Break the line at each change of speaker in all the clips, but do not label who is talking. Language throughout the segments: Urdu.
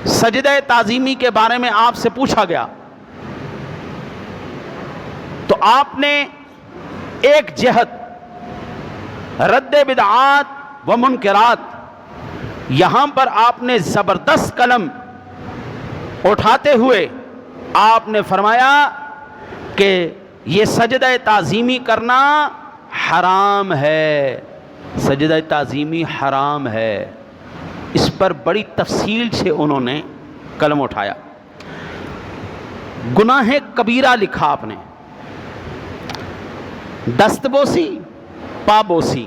سجدہ تعظیمی کے بارے میں آپ سے پوچھا گیا تو آپ نے ایک جہت رد بدعات و منکرات، یہاں پر آپ نے زبردست قلم اٹھاتے ہوئے آپ نے فرمایا کہ یہ سجدہ تعظیمی کرنا حرام ہے، سجدہ تعظیمی حرام ہے۔ اس پر بڑی تفصیل سے انہوں نے قلم اٹھایا۔ گناہ کبیرہ لکھا آپ نے، دست بوسی، پا بوسی،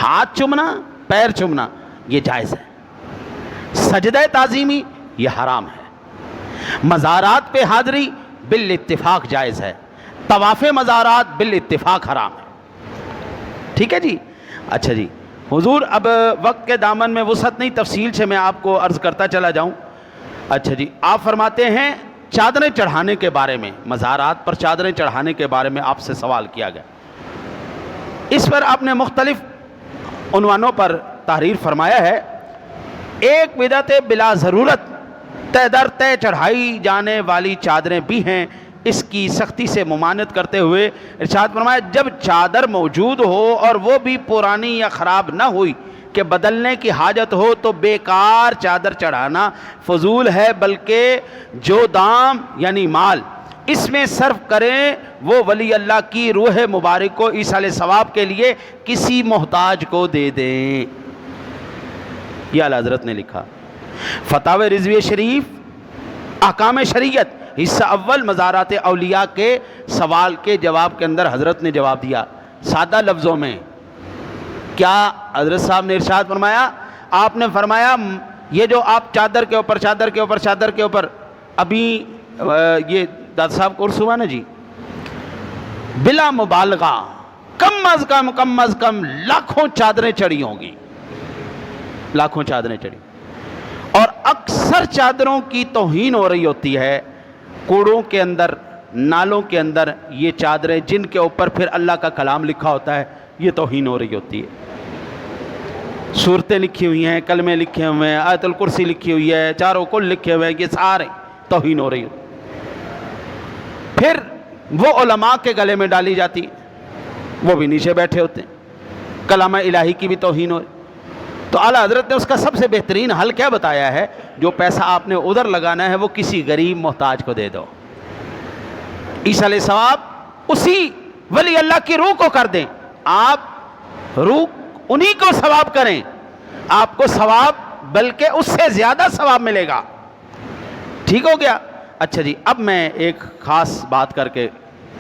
ہاتھ چومنا، پیر چومنا، یہ جائز ہے۔ سجدہ تعظیمی یہ حرام ہے۔ مزارات پہ حاضری بالاتفاق جائز ہے، طواف مزارات بالاتفاق حرام ہے۔ ٹھیک ہے جی؟ اچھا جی حضور، اب وقت کے دامن میں وسعت نہیں، تفصیل سے میں آپ کو عرض کرتا چلا جاؤں۔ اچھا جی، آپ فرماتے ہیں چادریں چڑھانے کے بارے میں، مزارات پر چادریں چڑھانے کے بارے میں آپ سے سوال کیا گیا۔ اس پر آپ نے مختلف عنوانوں پر تحریر فرمایا ہے۔ ایک بدعت بلا ضرورت تہ در تہ چڑھائی جانے والی چادریں بھی ہیں، اس کی سختی سے ممانعت کرتے ہوئے ارشاد فرمایا جب چادر موجود ہو اور وہ بھی پرانی یا خراب نہ ہوئی کہ بدلنے کی حاجت ہو تو بیکار چادر چڑھانا فضول ہے، بلکہ جو دام یعنی مال اس میں صرف کریں وہ ولی اللہ کی روح مبارک کو ایصال ثواب کے لیے کسی محتاج کو دے دیں۔ یہ اعلیٰ حضرت نے لکھا۔ فتاوی رضویہ شریف احکام شریعت حصہ اول مزارات اولیاء کے سوال کے جواب کے اندر حضرت نے جواب دیا سادہ لفظوں میں۔ کیا حضرت صاحب نے ارشاد فرمایا؟ آپ نے فرمایا یہ جو آپ چادر کے اوپر چادر کے اوپر چادر کے اوپر، ابھی یہ دادا صاحب کورس ہوا نا جی، بلا مبالغہ کم از کم لاکھوں چادریں چڑھی ہوں گی، لاکھوں چادریں چڑھی، اور اکثر چادروں کی توہین ہو رہی ہوتی ہے۔ کوڑوں کے اندر، نالوں کے اندر یہ چادریں جن کے اوپر پھر اللہ کا کلام لکھا ہوتا ہے، یہ توہین ہو رہی ہوتی ہے۔ صورتیں لکھی ہوئی ہیں، کلمے لکھے ہوئے ہیں، آیت الکرسی لکھی ہوئی ہے، چاروں کل لکھے ہوئے ہیں، یہ سارے توہین ہو رہی ہوتی ہے۔ پھر وہ علماء کے گلے میں ڈالی جاتی، وہ بھی نیچے بیٹھے ہوتے ہیں، کلام الہی کی بھی توہین ہو رہی۔ تو اعلیٰ حضرت نے اس کا سب سے بہترین حل کیا بتایا ہے؟ جو پیسہ آپ نے ادھر لگانا ہے وہ کسی غریب محتاج کو دے دو، ایصال ثواب اسی ولی اللہ کی روح کو کر دیں، آپ روح انہی کو ثواب کریں، آپ کو ثواب بلکہ اس سے زیادہ ثواب ملے گا۔ ٹھیک ہو گیا؟ اچھا جی، اب میں ایک خاص بات کر کے